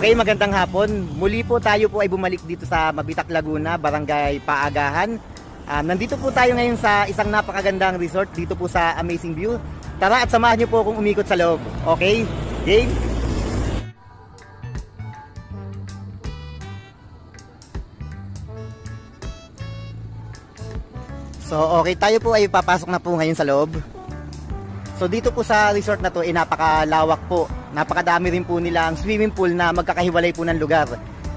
Okay, magandang hapon. Muli po tayo po ay bumalik dito sa Mabitak, Laguna, Barangay Paagahan. Nandito po tayo ngayon sa isang napakagandang resort dito po sa Amazing View. Tara at samahan niyo po akong umikot sa loob. Okay? Game? So okay, tayo po ay papasok na po ngayon sa loob. So dito po sa resort na to ay napakalawak po. Napakadami rin po nilang swimming pool na magkakahiwalay po ng lugar.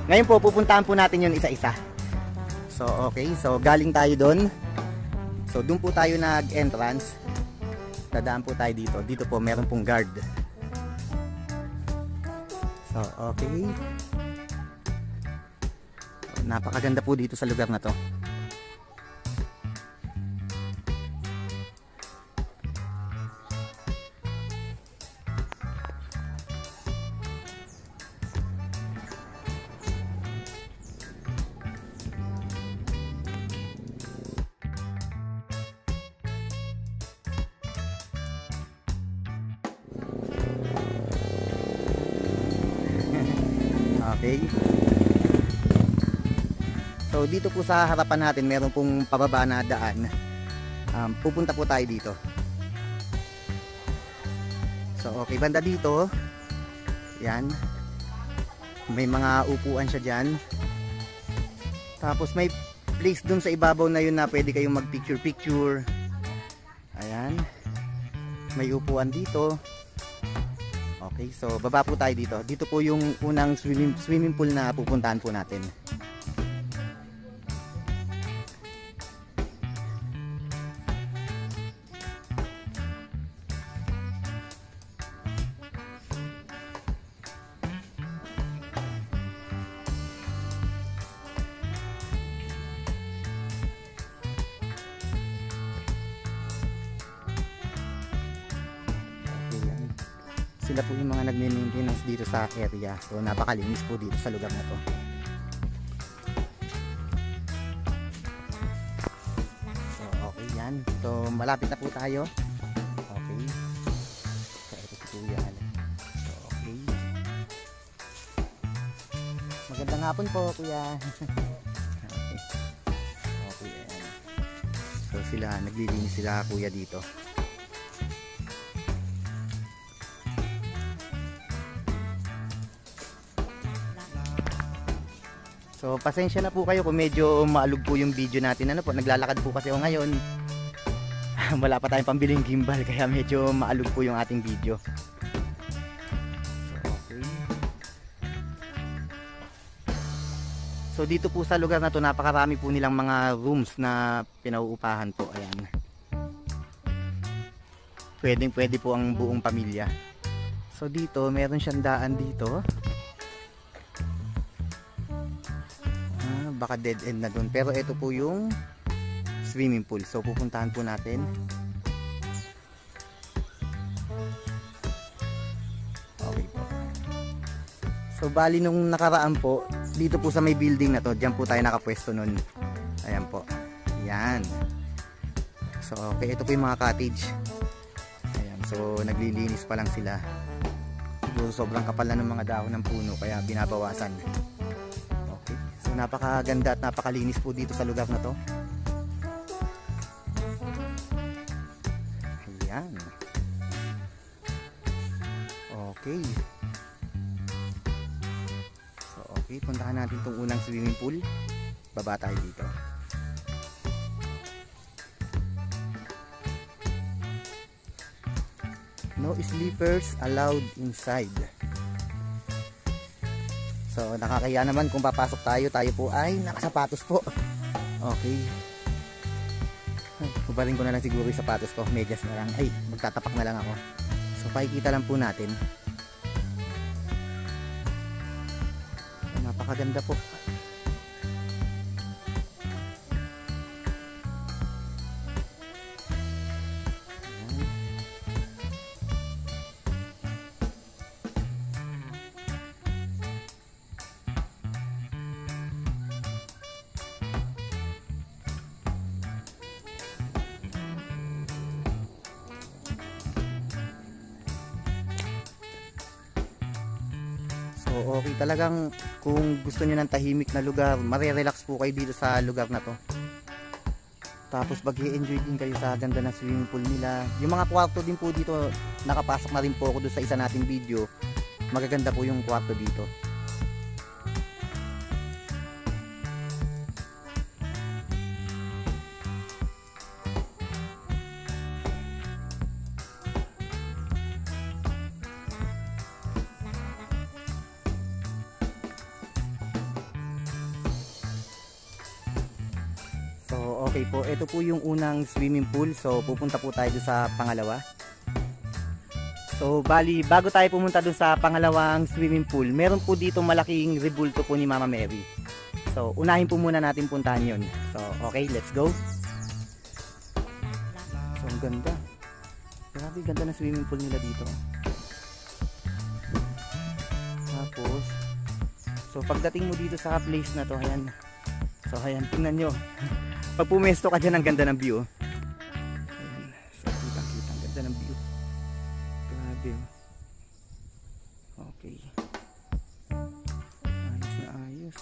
Ngayon po pupuntahan po natin yun isa-isa. So okay, so galing tayo doon. So doon po tayo nag-entrance. Dadaan po tayo dito. Dito po meron pong guard. So okay. So, napakaganda po dito sa lugar na to. Okay. So dito po sa harapan natin meron pong pababa na daan. Pupunta po tayo dito. So okay, banda dito. Yan. May mga upuan siya dyan. Tapos may place dun sa ibabaw na yun na pwede kayong mag picture. Ayan. May upuan dito. Okay, so baba po tayo dito. Dito po yung unang swimming pool na pupuntahan po natin. Sila po yung mga nagme-maintenance dito sa area. So napakalinis po dito sa lugar na to. So okay yan. So malapit na po tayo. Okay. So ito po yan. So okay. Magandang hapon po kuya. Okay. Okay yan. So sila, naglilinis sila kuya dito. So pasensya na po kayo kung medyo maalog po yung video natin. Ano po, naglalakad po kasi ako ngayon. Wala pa tayong pambiling gimbal kaya medyo maalog po yung ating video. So, okay. So dito po sa lugar na to napakarami po nilang mga rooms na pinauupahan po. Ayan. Pwede po ang buong pamilya. So dito meron siyang daan dito. Baka dead end na dun, pero ito po yung swimming pool, so pupuntahan po natin. Okay po. So bali nung nakaraan po dito po sa may building na to, dyan po tayo nakapwesto nun. Ayan po, yan. So okay, ito po yung mga cottage. Ayan, so naglilinis pa lang sila. Siguro sobrang kapal na ng mga dahon ng puno kaya binabawasan. Napakaganda at napakalinis po dito sa lugar na to. Ayan. Okay. So okay, puntahan natin itong unang swimming pool. Baba tayo dito. No sleepers allowed inside. So nakakaya naman kung papasok tayo po ay nakasapatos po. Okay. Kubarin ko na lang siguro yung sapatos ko. Medyas na lang. Ay, magtatapak na lang ako. So pakikita lang po natin. Napakaganda po. okay talagang kung gusto niyo ng tahimik na lugar, mare-relax po kayo dito sa lugar na to. Tapos mag-i-enjoy din kayo sa ganda ng swimming pool nila. Yung mga kwarto din po dito, nakapasok na rin po ako doon sa isa nating video. Magaganda po yung kwarto dito. Okay po, ito po yung unang swimming pool. So pupunta po tayo sa pangalawa. So bali, bago tayo pumunta doon sa pangalawang swimming pool, meron po dito malaking rebulto po ni Mama Mary. So unahin po muna natin puntahan yun. So okay, let's go. So ang ganda. Grabe, ganda ng swimming pool nila dito. Tapos, so pagdating mo dito sa place na to, ayan. So ayan, tingnan nyo. Pag pumesto ka dyan, ang ganda ng view. Ayan. So kitang-kita, ang ganda ng view. Grabe. Okay. Ayos na ayos.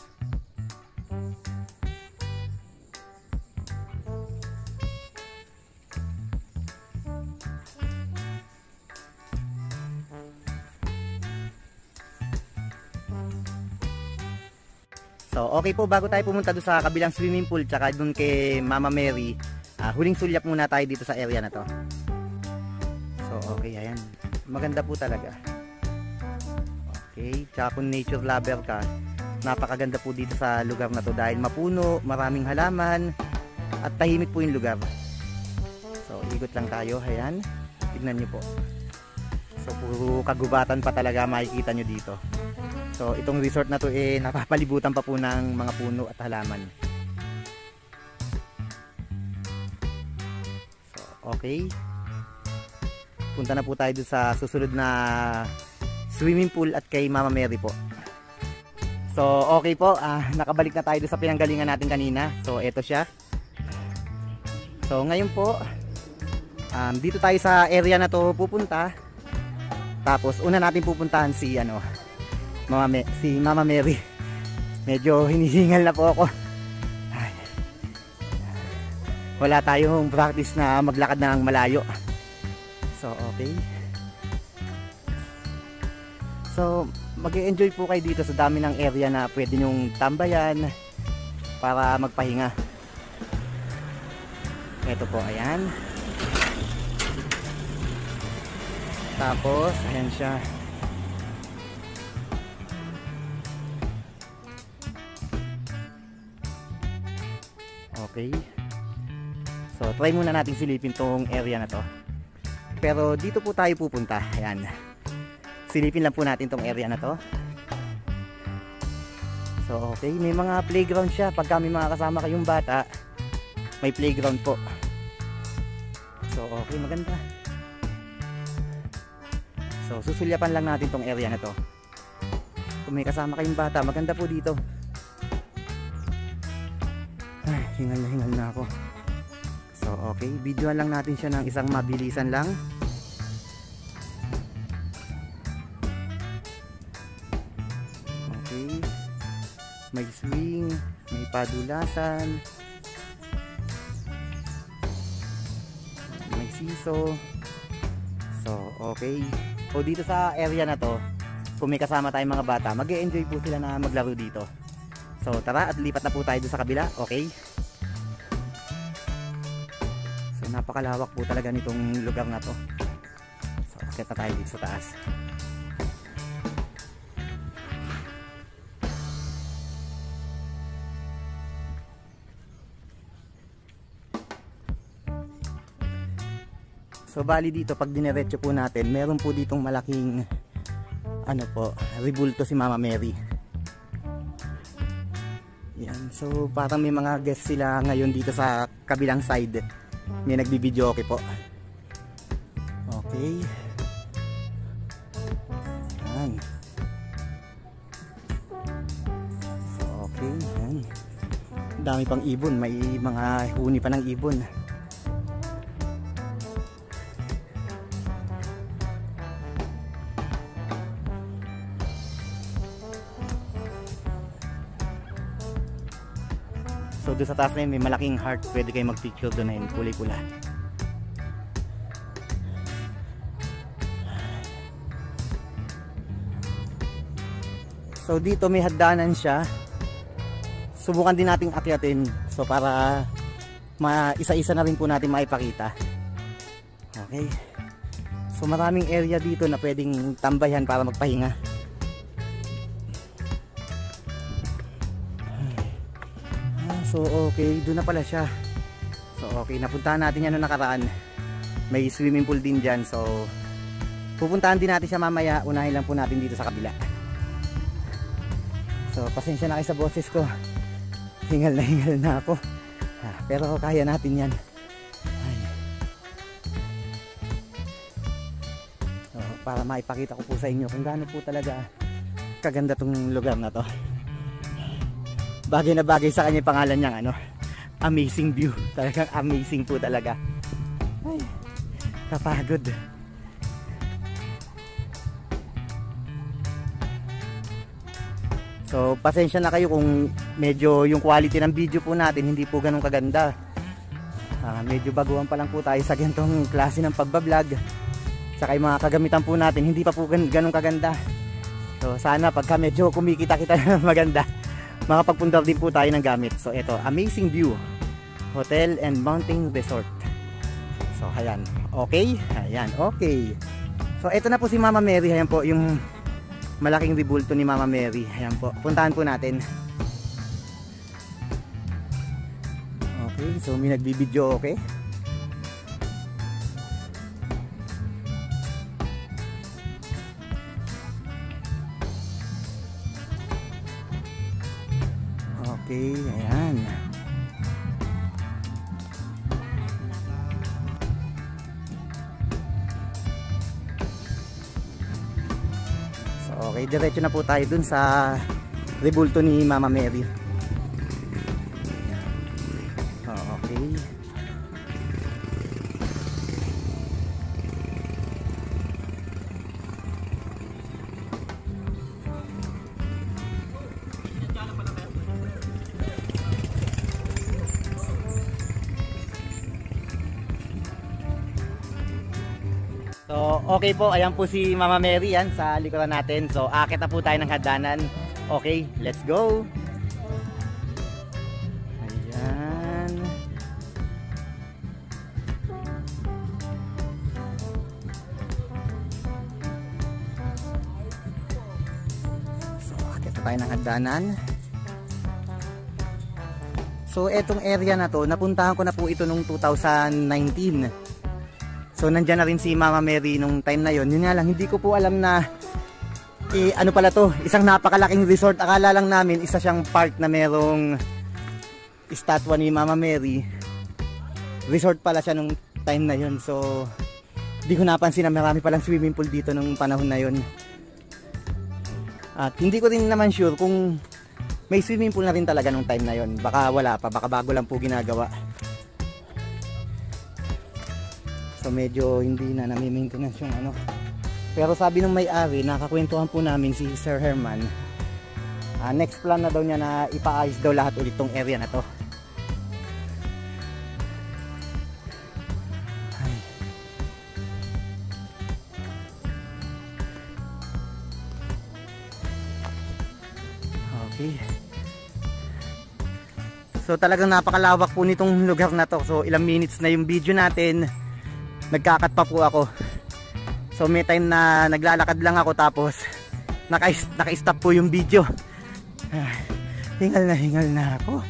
So okay po, bago tayo pumunta doon sa kabilang swimming pool tsaka doon kay Mama Mary, huling sulyap muna tayo dito sa area na to. So okay, ayan, maganda po talaga. Okay, tsaka kung nature lover ka, napakaganda po dito sa lugar na to dahil mapuno, maraming halaman at tahimik po yung lugar. So ikot lang tayo, ayan, tignan nyo po. So puro kagubatan pa talaga makikita nyo dito. So itong resort na to napapalibutan pa po ng mga puno at halaman. So okay. Punta na po tayo dun sa susunod na swimming pool at kay Mama Mary po. So okay po, nakabalik na tayo dun sa pinanggalingan natin kanina. So eto siya. So ngayon po, dito tayo sa area na to pupunta. Tapos una natin pupuntahan si si Mama Mary. Medyo hinihingal na po ako. Ay. Wala tayong practice na maglakad ng malayo. So okay. So mag-e-enjoy po kayo dito sa dami ng area na pwede nyong tambayan para magpahinga. Ito po, ayan. Tapos ayan siya. Okay. So try muna natin silipin tong area na to. Pero dito po tayo pupunta. Ayan. Silipin lang po natin tong area na to. So okay, may mga playground siya. Pagka may mga kasama kayong bata, may playground po. So okay, maganda. So susulyapan lang natin tong area na to. Kung may kasama kayong bata, maganda po dito. Hingal na ako. So okay, videoan lang natin siya ng isang mabilisan lang. Okay, may swing, may padulasan, may siso. So okay, o dito sa area na to, kung may kasama tayong mga bata, mag-e-enjoy po sila na maglaro dito. So tara at lipat na po tayo sa kabila. Okay, napakalawak po talaga nitong lugar na to. So akit na tayo dito sa taas. So bali dito pag dinerecho po natin, meron po ditong malaking rebulto si Mama Mary. Yan, so parang may mga guests sila ngayon dito sa kabilang side. May nagbibideo okay po. Okay. Yan. So, okay. Yan. Dami pang ibon. May mga huni pa ng ibon. doon sa taas na yun may malaking heart, pwede kayo mag picture doon na yun, kulay pula. So dito may hagdanan siya, subukan din nating akyatin, so para isa-isa na rin po natin maipakita. Okay, so maraming area dito na pwedeng tambayan para magpahinga. So okay, doon na pala siya. So okay, napuntahan natin yan noong nakaraan. May swimming pool din dyan, so pupuntahan din natin siya mamaya. Unahin lang po natin dito sa kabila. So pasensya na kayo sa boses ko, hingal na ako, pero kaya natin yan. Ay. So, para maipakita ko po sa inyo kung gaano po talaga kaganda tong lugar na to. Bagay na bagay sa kanya pangalan niyang ano, amazing view. Talagang amazing po talaga. Ay, kapagod. So pasensya na kayo kung medyo yung quality ng video po natin hindi po ganun kaganda. Medyo baguhan pa lang po tayo sa ganitong klase ng pagbablog. Saka yung mga kagamitan po natin hindi pa po ganun kaganda. So sana pagka medyo kumikita-kita na maganda, makapagpundar din po tayo ng gamit. So ito, Amazing View Hotel and Mountain Resort. So ayan, okay. Ayan, okay. So ito na po si Mama Mary. Ayan po yung malaking rebulto ni Mama Mary. Ayan po, puntahan po natin. Okay, so may nagbibideo, okay. Okay, ayan. Okay, diretso na po tayo dun sa rebulto ni Mama Mary. Okay. So, okay po, ayan po si Mama Mary yan sa likuran natin. So, akit na po tayo ng hagdanan. Okay, let's go. Ayan. So, akit na tayo ng hagdanan. So, etong area na to, napuntahan ko na po ito nung 2019. So nandyan na rin si Mama Mary nung time na yon. Yun nga lang, hindi ko po alam na ano pala to, isang napakalaking resort. Akala lang namin isa siyang park na merong estatwa ni Mama Mary. Resort pala siya nung time na yon. So di ko napansin na marami palang swimming pool dito nung panahon na yon. At hindi ko rin naman sure kung may swimming pool na rin talaga nung time na yon. Baka wala pa, baka bago lang po ginagawa. So medyo hindi na nami-maintenance yung ano. Pero sabi ng may-ari, nakakwentuhan po namin si Sir Herman, next plan na daw niya na ipaayos daw lahat ulit tong area na to. Okay. So talagang napakalawak po nitong lugar na to. So ilang minutes na yung video natin, nagkakat pa po ako. So may time na naglalakad lang ako tapos naka-stop po yung video. Hingal na ako.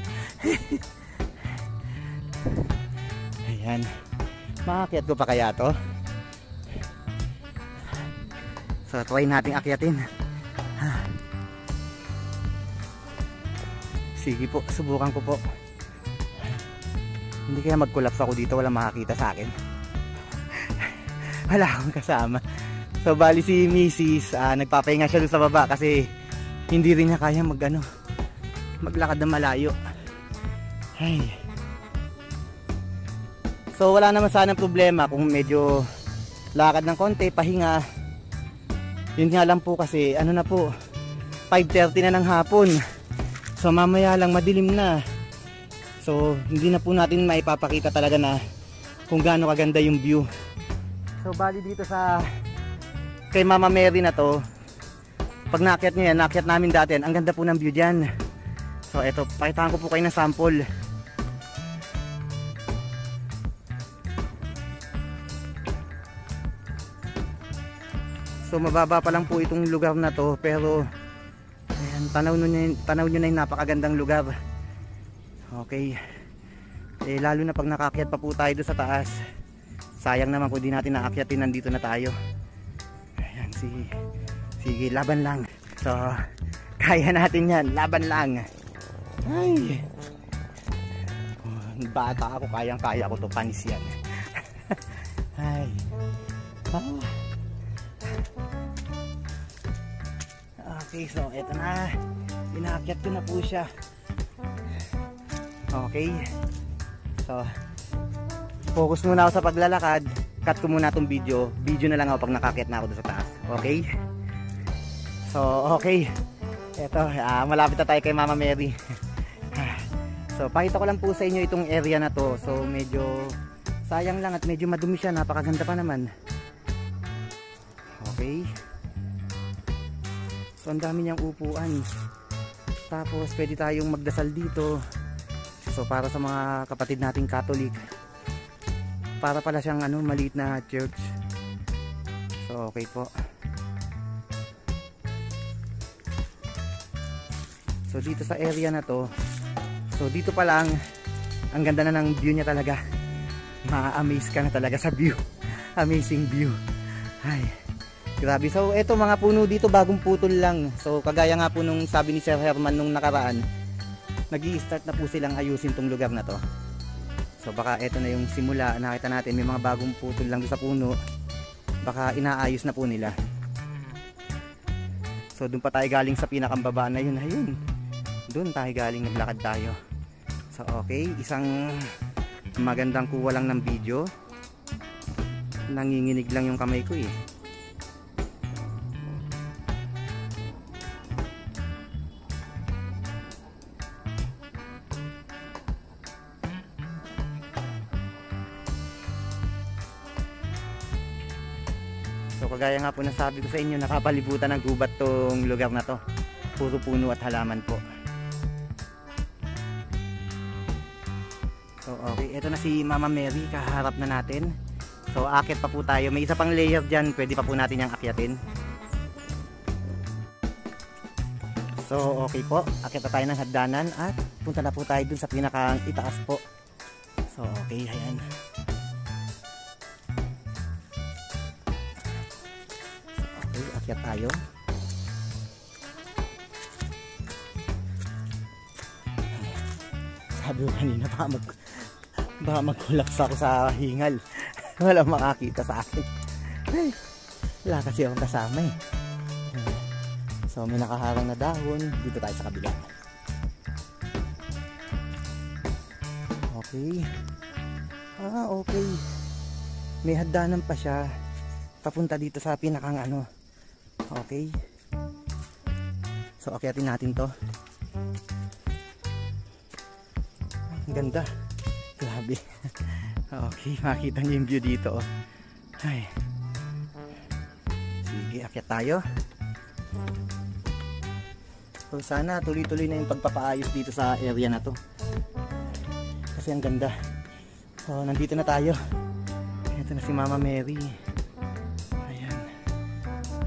Ayan, maakyat ko pa kaya to? So try nating akyatin. Sige po, subukan ko po. Hindi kaya mag-collapse ako dito, wala makakita sa akin. Wala akong kasama. So bali si Mrs. Nagpapahinga siya doon sa baba kasi hindi rin niya kaya maglakad na malayo. Ay. So wala naman sana problema kung medyo lakad ng konti, pahinga. Yun nga lang po kasi ano na po, 5:30 na ng hapon. So mamaya lang madilim na. So hindi na po natin maipapakita talaga na kung gaano kaganda yung view. So bali dito sa kay Mama Mary na to, pag naakyat nyo yan, naakyat namin dati, ang ganda po ng view dyan. So eto, pakitaan ko po kayo ng sample. So mababa pa lang po itong lugar na to, pero ayan, tanaw nyo na yung napakagandang lugar. Okay, lalo na pag nakakyat pa po tayo doon sa taas, sayang naman kung di natin naakyatin, nandito na tayo. Ayan, sige, laban lang. So kaya natin yan, laban lang. Ay, bata ako, kaya ko to, panis yan. Ay, okay, so eto na, inaakyat ko na po siya. Okay, so focus muna ako sa paglalakad, cut ko muna itong video na lang ako pag nakakyat na ako doon sa taas. Okay, so okay, eto, malapit na tayo kay Mama Mary. So pakita ko lang po sa inyo itong area na to. So medyo sayang lang at medyo madumi siya, napakaganda pa naman. Okay, so ang dami niyang upuan, tapos pwede tayong magdasal dito. So para sa mga kapatid nating Catholic, para pala siyang maliit na church. So okay po. So dito sa area na to, so dito pa lang ang ganda na ng view niya talaga. Ma-amaze ka na talaga sa view. Amazing view. Ay, grabe. So eto, mga puno dito bagong putol lang. So kagaya nga po nung sabi ni Sir Herman nung nakaraan, nag-i-start na po silang ayusin tong lugar na to. So baka eto na yung simula, nakita natin may mga bagong putol lang doon sa puno. Baka inaayos na po nila. So doon pa tayo galing sa pinakambaba na yun. Ayun, doon tayo galing, naglakad tayo. So okay, isang magandang kuha lang ng video. Nanginginig lang yung kamay ko eh. So kagaya nga po na sabi ko sa inyo, nakapalibutan ng gubat tong lugar na to. Puro puno at halaman po. So okay, ito na si Mama Mary, kaharap na natin. So akit pa po tayo, may isa pang layer dyan, pwede pa po natin yung akyatin. So okay po, akit na tayo ng hagdanan at punta na po tayo dun sa pinakang itaas po. So okay, ayan. Akyat tayo. Sabi ko kanina, baka mag-collapse ako sa hingal. Walang makakita sa akin. Ay, wala kasi akong kasama eh. So may nakaharang na dahon. Dito tayo sa kabila. Okay. Okay. May hagdanan pa siya papunta dito sa pinakang Okay. So akyatin natin to. Ang ganda. Grabe. Okay, makita niyo yung view dito. Ay. Sige, akyat tayo. So sana tuloy-tuloy na yung pagpapaayos dito sa area na to. Kasi ang ganda. So nandito na tayo. Ito na si Mama Mary.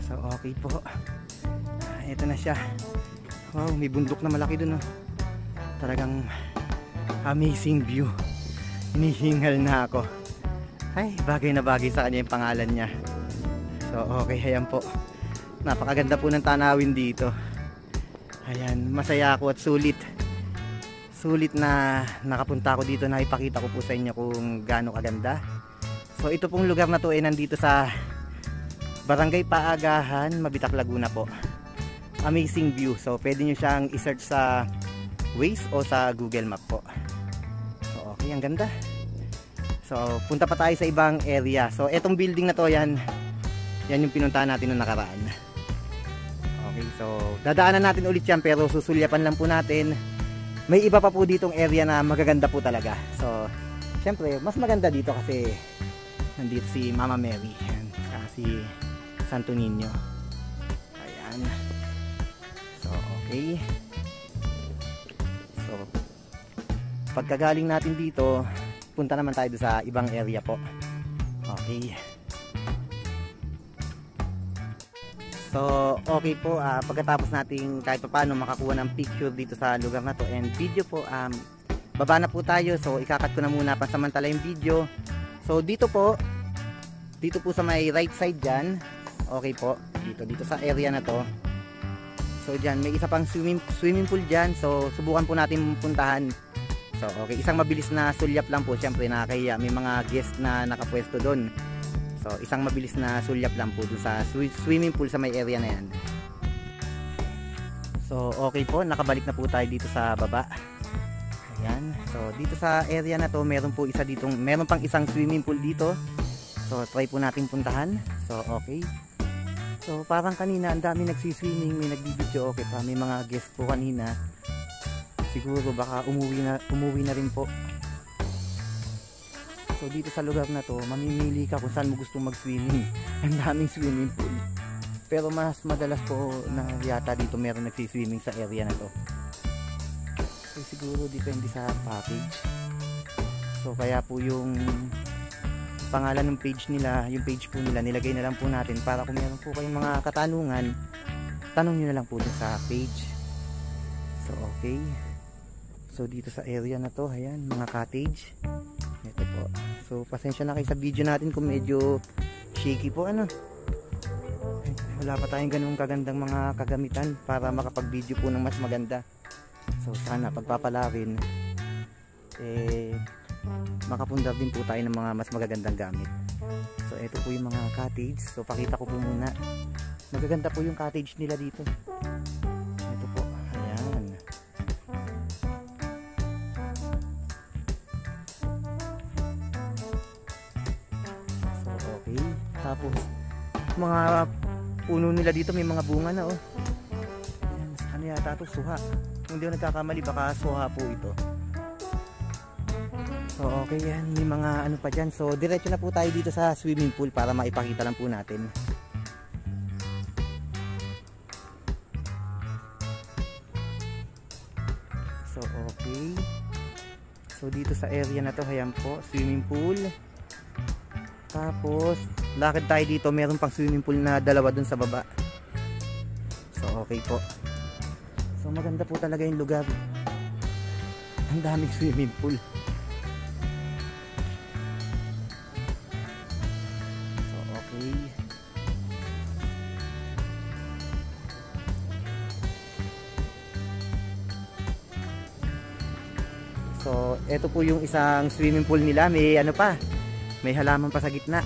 So okay po. Ito na siya. Wow, may bundok na malaki dun Talagang amazing view. Hinihingal na ako. Ay, bagay na bagay sa kanya yung pangalan niya. So okay, ayan po. Napakaganda po ng tanawin dito. Ayan, masaya ako at sulit na nakapunta ako dito, na ipakita ko po sa inyo kung gaano kaganda. So ito pong lugar na to ay nandito sa Barangay Paagahan, Mabitac, Laguna po. Amazing view. So pwede nyo siyang i-search sa Waze o sa Google Map po. So okay, ang ganda. So punta pa tayo sa ibang area. So etong building na to, yan yung pinuntahan natin noong nakaraan. Okay, so dadaanan natin ulit yan, pero susulyapan lang po natin may iba pa po ditong area na magaganda po talaga. So syempre mas maganda dito kasi nandito si Mama Mary and si Santo Niño. Ayan. So okay. So pagkagaling natin dito, punta naman tayo sa ibang area po. Okay. So okay po, pagkatapos nating kahit paano makakuha ng picture dito sa lugar na to and video po, baba na po tayo. So ikakat ko na muna pansamantala yung video. So dito po sa may right side dyan, okay po, dito sa area na to. So dyan may isa pang swimming pool dyan. So subukan po natin puntahan. So okay, isang mabilis na sulyap lang po, syempre nakakahiya, may mga guest na nakapwesto doon. So isang mabilis na sulyap lang po dun sa swimming pool sa may area na yan. So okay po, nakabalik na po tayo dito sa baba. Ayan. So dito sa area na to, meron pang isang swimming pool dito. So try po natin puntahan. So okay. So parang kanina ang dami nagsiswimming, may nagbibideo, okay pa, may mga guest po kanina. Siguro baka umuwi na rin po. So dito sa lugar na to, mamimili ka kung saan mo gusto mag-swimming. Ang daming swimming pool. Pero mas madalas po na yata dito meron nagsiswimming sa area na to. So siguro depende sa package. So kaya po yung pangalan ng page nila, yung page po nila, nilagay na lang po natin para kung meron po kayong mga katanungan, tanong nyo na lang po dun sa page. So okay. So dito sa area na to, ayan, mga cottage. Ito po. So pasensya na kayo sa video natin kung medyo shaky po, ano. Wala pa tayong ganung kagandang mga kagamitan para makapag-video po ng mas maganda. So sana pagpapala rin makapundar din po tayo ng mga mas magagandang gamit. So ito po yung mga cottage. So pakita ko po muna. Magaganda po yung cottage nila dito. Ito po. Ayan. So okay. Tapos mga puno nila dito, may mga bunga na, oh. Ayan. Ano yata ito? Suha. Kung hindi ako nagkakamali, baka suha po ito. So okay, yan, may mga ano pa dyan. So diretso na po tayo dito sa swimming pool para maipakita lang po natin. So okay. So dito sa area na to, ayan po, swimming pool. Tapos lakad tayo dito, meron pang swimming pool na dalawa dun sa baba. So okay po. So maganda po talaga yung lugar. Ang daming swimming pool. So, ito po yung isang swimming pool nila. May ano pa, may halaman pa sa gitna.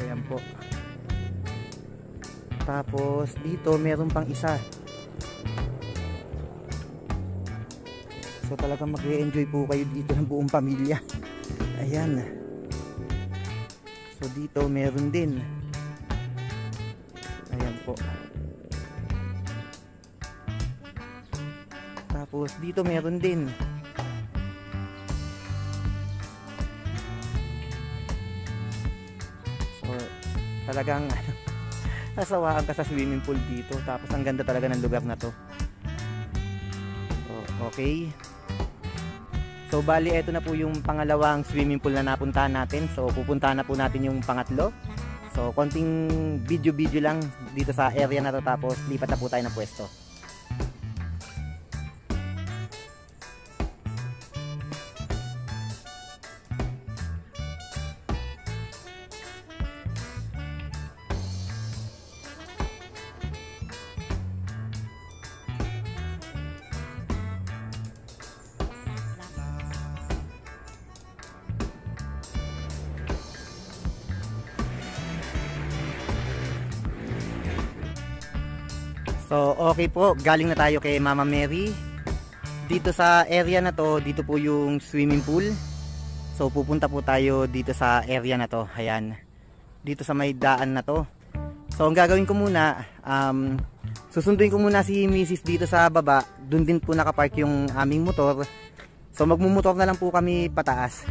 Ayan po. Tapos, dito meron pang isa. So, talagang mag-e-enjoy po kayo dito ng buong pamilya. Ayan. So, dito meron din. Ayan po. Tapos dito meron din. So talagang nasawaan ka sa swimming pool dito. Tapos ang ganda talaga ng lugar na to. So, okay. So bali ito na po yung pangalawang swimming pool na napuntahan natin. So pupuntahan na po natin yung pangatlo. So konting video lang dito sa area na to. Tapos lipat na po tayo ng pwesto. So okay po, galing na tayo kay Mama Mary. Dito sa area na to, dito po yung swimming pool. So pupunta po tayo dito sa area na to. Ayan. Dito sa may daan na to. So ang gagawin ko muna, susunduin ko muna si Mrs. dito sa baba. dun din po nakapark yung aming motor. So magmumotor na lang po kami pataas.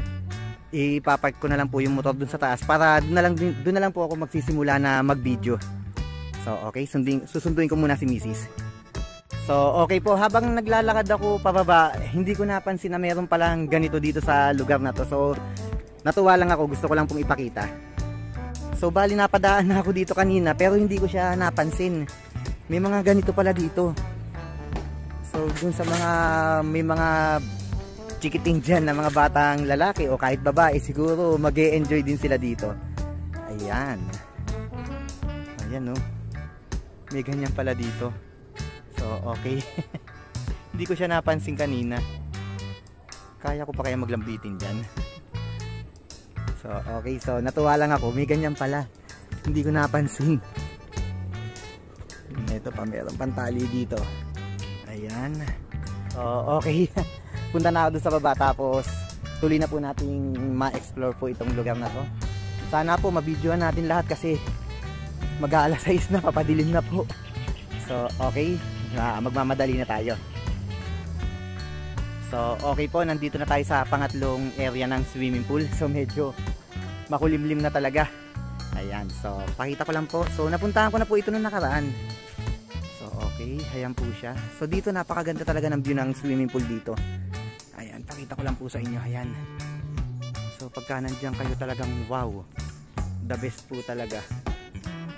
Ipapark ko na lang po yung motor dun sa taas para dun na lang po ako magsisimula na mag-video. So okay, susunduin ko muna si Mrs. So okay po, habang naglalakad ako pababa, hindi ko napansin na meron palang ganito dito sa lugar na to. So natuwa lang ako, gusto ko lang pong ipakita. So bali napadaan na ako dito kanina pero hindi ko siya napansin. May mga ganito pala dito. So dun sa mga may mga chikiting dyan na mga batang lalaki o kahit babae, siguro mag-e-enjoy din sila dito. Ayan. Ayan no. May ganyan pala dito. So okay. Hindi ko siya napansin kanina. Kaya ko pa kaya maglambitin dyan. So okay, so natuwa lang ako, may ganyan pala. Hindi ko napansin. Ito pa, meron pantali dito. Ayan. So okay. Punta na ako dun sa baba tapos tuloy na po nating ma-explore po itong lugar na to. Sana po mabidyohan natin lahat kasi mag-aalas 6 na, papadilim na po. So okay, magmamadali na tayo. So okay po, nandito na tayo sa pangatlong area ng swimming pool. So medyo makulimlim na talaga. Ayan, so pakita ko lang po. So napuntahan ko na po ito nung nakaraan. So okay, ayan po siya. So dito napakaganda talaga ng view ng swimming pool dito. Ayan, pakita ko lang po sa inyo. Ayan. So pagka nandiyan kayo talagang wow. The best po talaga.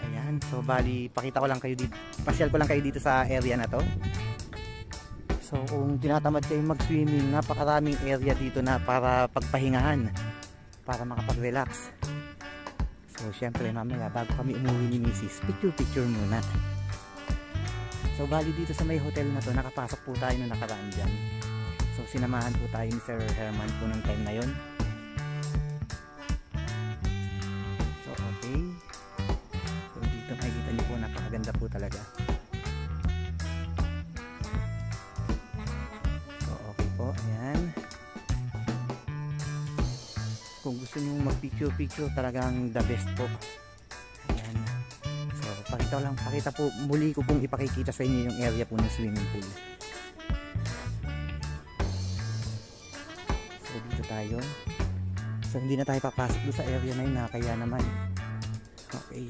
Ayan, so bali pakita ko lang kayo dito. Pasyal ko lang kayo dito sa area na to. So kung tinatamad kayo mag-swimming, napakaraming area dito na para pagpahingahan, para makapag-relax. So syempre mamaya bago kami umuwi ni Mrs., picture muna. So bali dito sa may hotel na to, nakapasok po tayo nung nakaraan dyan. So sinamahan po tayo ni Sir Herman po nung time na yon. So okay. So dito makikita niyo po, napakaganda po talaga. So okay po, ayan. Kung gusto niyo mag-picture talagang the best po. Ayan. So pakita po, muli ko pong ipakikita sa inyo yung area po ng swimming pool. So dito tayo. So hindi na tayo papasok doon sa area na yun, kaya naman. Okay.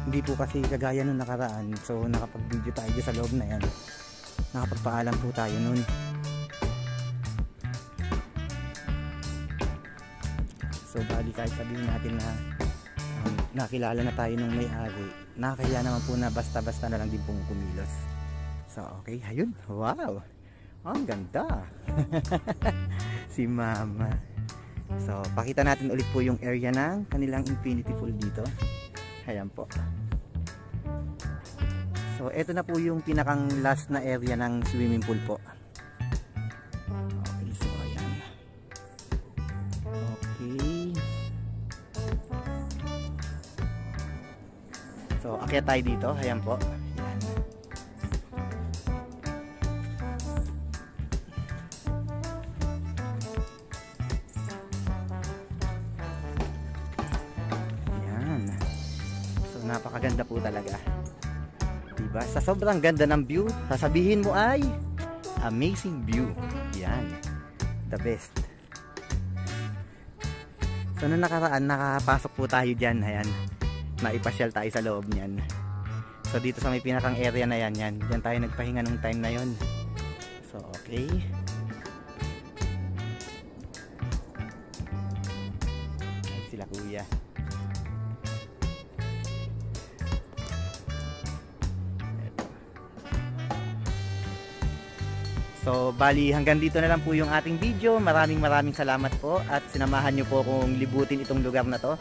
Hindi po kasi kagaya nung nakaraan. So nakapag-video tayo sa loob na yan. Nakapagpaalam po tayo nun. So bali kahit sabihin natin na nakilala na tayo nung may-ari, nakakaya naman po na basta-basta na lang din pong kumilos. So okay, ayun, wow, ang ganda. Si mama. So pakita natin ulit po yung area ng kanilang infinity pool dito. Ayan po. So eto na po yung pinakang last na area ng swimming pool po. Okay, so ayan. Okay. So akyat tayo dito, ayan po. Ayan. Ayan. So napakaganda po talaga. Diba? Sa sobrang ganda ng view, sasabihin mo ay amazing view. Yan. The best. So nung nakaraan, nakapasok po tayo dyan. Ayan. Naipasyal tayo sa loob niyan. So dito sa may pinakang area na yan, dyan tayo nagpahinga nung time na yon. So okay. Ayan sila kuya. So bali hanggang dito na lang po yung ating video. Maraming salamat po at sinamahan nyo po kung libutin itong lugar na to.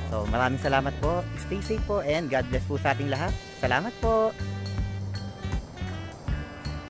So maraming salamat po. Stay safe po and God bless po sa ating lahat. Salamat po.